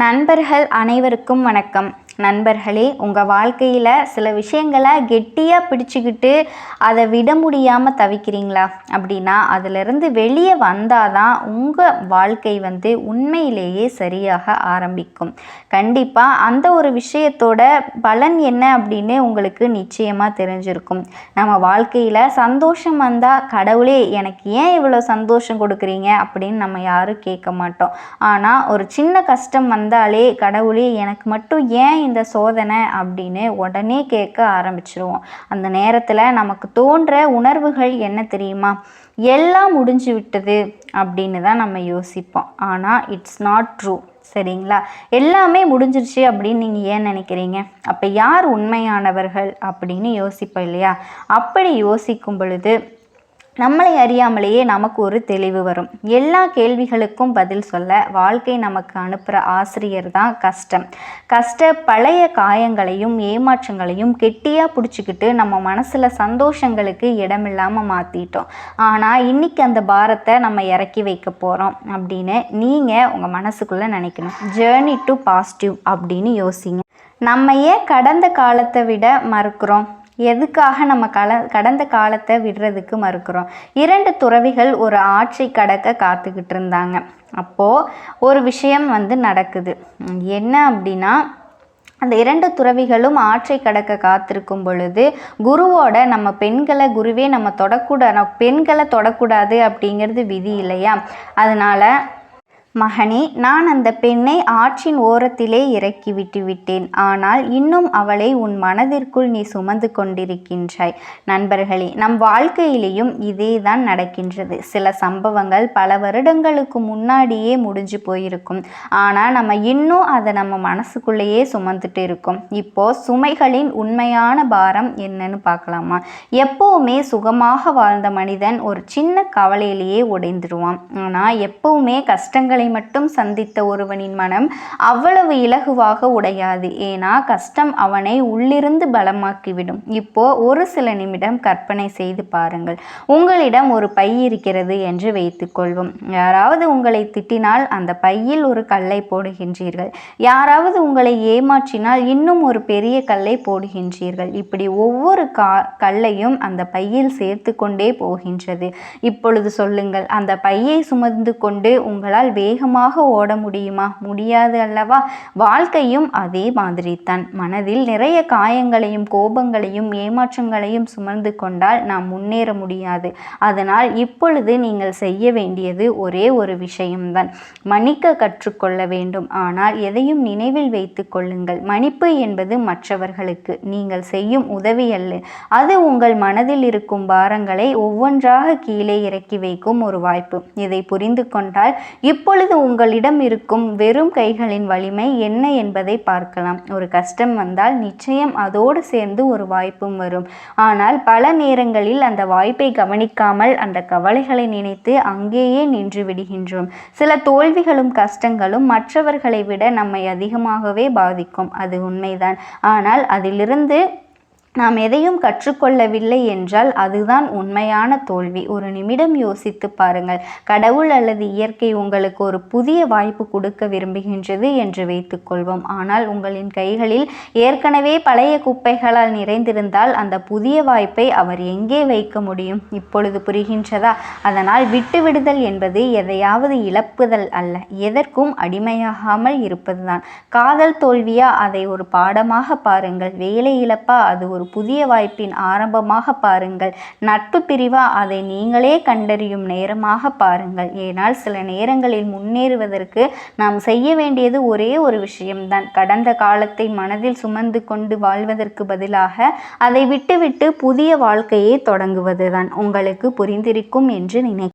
நண்பர்கள் அனைவருக்கும் வணக்கம். நண்பர்களே, உங்கள் வாழ்க்கையில் சில விஷயங்களை கெட்டியாக பிடிச்சிக்கிட்டு அதை விட முடியாமல் தவிக்கிறீங்களா? அப்படின்னா அதிலிருந்து வெளியே வந்தால் தான் உங்கள் வாழ்க்கை உண்மையிலேயே சரியாக ஆரம்பிக்கும். கண்டிப்பாக அந்த ஒரு விஷயத்தோட பலன் என்ன அப்படின்னு உங்களுக்கு நிச்சயமாக தெரிஞ்சிருக்கும். நம்ம வாழ்க்கையில் சந்தோஷம் வந்தால் கடவுளே எனக்கு ஏன் இவ்வளோ சந்தோஷம் கொடுக்குறீங்க அப்படின்னு நம்ம யாரும் கேட்க மாட்டோம். ஆனால் ஒரு சின்ன கஷ்டம் வந்தாலே கடவுளே எனக்கு மட்டும் ஏன் இந்த சோதனை அப்படின்னு உடனே கேட்க ஆரம்பிச்சிருவோம். அந்த நேரத்தில் நமக்கு தோன்ற உணர்வுகள் என்ன தெரியுமா? எல்லாம் முடிஞ்சு விட்டது அப்படின்னு தான் நம்ம யோசிப்போம். ஆனால் இட்ஸ் நாட் ட்ரூ. சரிங்களா? எல்லாமே முடிஞ்சிருச்சு அப்படின்னு நீங்கள் ஏன் நினைக்கிறீங்க? அப்போ யார் உண்மையானவர்கள் அப்படின்னு யோசிப்போம் இல்லையா? அப்படி யோசிக்கும் பொழுது நம்மளை அறியாமலேயே நமக்கு ஒரு தெளிவு வரும். எல்லா கேள்விகளுக்கும் பதில் சொல்ல வாழ்க்கை நமக்கு அனுப்புகிற ஆசிரியர் தான் கஷ்டம். பழைய காயங்களையும் ஏமாற்றங்களையும் கெட்டியாக பிடிச்சிக்கிட்டு நம்ம மனசில் சந்தோஷங்களுக்கு இடமில்லாமல் மாற்றிட்டோம். ஆனால் இன்றைக்கி அந்த பாரத்தை நம்ம இறக்கி வைக்க போகிறோம் அப்படின்னு நீங்கள் உங்கள் மனசுக்குள்ளே நினைக்கணும். ஜேர்னி டு பாசிட்டிவ் அப்படின்னு யோசிங்க. நம்ம ஏன் கடந்த காலத்தை விட மறுக்கிறோம்? எதுக்காக நம்ம கடந்த காலத்தை விடுறதுக்கு மறுக்கிறோம்? 2 துறவிகள் ஒரு ஆற்றை கடக்க காத்துக்கிட்டு இருந்தாங்க. அப்போது ஒரு விஷயம் நடக்குது. என்ன அப்படின்னா, அந்த 2 துறவிகளும் ஆற்றை கடக்க காத்திருக்கும் பொழுது குருவோட நம்ம குருவே நம்ம பெண்களை தொடக்கூடாது அப்படிங்கிறது விதி இல்லையா? அதனால் மகனே, நான் அந்த பெண்ணை ஆற்றின் ஓரத்திலே இறக்கி விட்டேன். ஆனால் இன்னும் அவளை உன் மனதிற்குள் நீ சுமந்து கொண்டிருக்கின்றாய். நண்பர்களே, நம் வாழ்க்கையிலேயும் இதே தான் நடக்கின்றது. சில சம்பவங்கள் பல வருடங்களுக்கு முன்னாடியே முடிஞ்சு போயிருக்கும். ஆனால் நம்ம இன்னும் அதை நம்ம மனசுக்குள்ளேயே சுமந்துட்டு இருக்கோம். இப்போது சுமைகளின் உண்மையான பாரம் என்னன்னு பார்க்கலாமா? எப்பவுமே சுகமாக வாழ்ந்த மனிதன் ஒரு சின்ன கவலையிலேயே உடைந்துருவான். ஆனால் எப்பவுமே கஷ்டங்களை மட்டும் சந்தித்த ஒருவனின் மனம் அவ்வளவு இலகுவாக உடையாது. ஏன்னா கஷ்டம் அவனை உள்ளிருந்து பலமாக்கிவிடும். இப்போ ஒரு சில நிமிடம் கற்பனை செய்து பாருங்கள். உங்களிடம் ஒரு பை இருக்கிறது என்று வைத்துக்கொள்வோம். யாராவது உங்களை திட்டினால் அந்த பையில் ஒரு கல்லை போடுகின்றீர்கள். யாராவது உங்களை ஏமாற்றினால் இன்னும் ஒரு பெரிய கல்லை போடுகின்றீர்கள். இப்படி ஒவ்வொரு கல்லையும் அந்த பையில் சேர்த்து கொண்டே போகின்றது. இப்பொழுது சொல்லுங்கள், அந்த பையை சுமந்து கொண்டு உங்களால் வேகமாக ஓட முடியுமா? முடியாது அல்லவா? வாழ்க்கையும் அதே மாதிரி தான். மனதில் நிறைய காயங்களையும் கோபங்களையும் ஏமாற்றங்களையும் சுமந்து கொண்டால் நாம் முன்னேற முடியாது. அதனால் இப்பொழுது நீங்கள் செய்ய வேண்டியது ஒரே ஒரு விஷயம்தான். மன்னிக்க கற்றுக்கொள்ள வேண்டும். ஆனால் எதையும் நினைவில் வைத்து கொள்ளுங்கள். மன்னிப்பு என்பது மற்றவர்களுக்கு நீங்கள் செய்யும் உதவி அல்ல. அது உங்கள் மனதில் இருக்கும் பாரங்களை ஒவ்வொன்றாக கீழே இறக்கி வைக்கும் ஒரு வாய்ப்பு. இதை புரிந்து கொண்டால் இப்பொழுது உங்களிடம் இருக்கும் வெறும் கைகளின் வலிமை என்ன என்பதை பார்க்கலாம். ஒரு கஷ்டம் வந்தால் நிச்சயம் அதோடு சேர்ந்து ஒரு வாய்ப்பும் வரும். ஆனால் பல நேரங்களில் அந்த வாய்ப்பை கவனிக்காமல் அந்த கவலைகளை நினைத்து அங்கேயே நின்று விடுகின்றோம். சில தோல்விகளும் கஷ்டங்களும் மற்றவர்களை விட நம்மை அதிகமாகவே பாதிக்கும். அது உண்மைதான். ஆனால் அதிலிருந்து நாம் எதையும் கற்றுக்கொள்ளவில்லை என்றால் அதுதான் உண்மையான தோல்வி. ஒரு நிமிடம் யோசித்து பாருங்கள். கடவுள் அல்லது இயற்கை உங்களுக்கு ஒரு புதிய வாய்ப்பு கொடுக்க விரும்புகின்றது என்று வைத்துக்கொள்வோம். ஆனால் உங்களின் கைகளில் ஏற்கனவே பழைய குப்பைகளால் நிறைந்திருந்தால் அந்த புதிய வாய்ப்பை அவர் எங்கே வைக்க முடியும்? இப்பொழுது புரிகின்றதா? அதனால் விட்டுவிடுதல் என்பது எதையாவது இழப்புதல் அல்ல, எதற்கும் அடிமையாகாமல் இருப்பதுதான். காதல் தோல்வியா? அதை ஒரு பாடமாக பாருங்கள். வேலை இழப்பா? அது ஒரு புதிய வாய்ப்பின் ஆரம்பமாக பாருங்கள். நட்பு பிரிவா? அதை நீங்களே கண்டறியும் நேரமாக பாருங்கள். ஏனால் சில நேரங்களில் முன்னேறுவதற்கு நாம் செய்ய வேண்டியது ஒரே ஒரு விஷயம்தான். கடந்த காலத்தை மனதில் சுமந்து கொண்டு வாழ்வதற்கு பதிலாக அதை விட்டுவிட்டு புதிய வாழ்க்கையை தொடங்குவதுதான். உங்களுக்கு புரிந்திருக்கும் என்று நினைக்கிறேன்.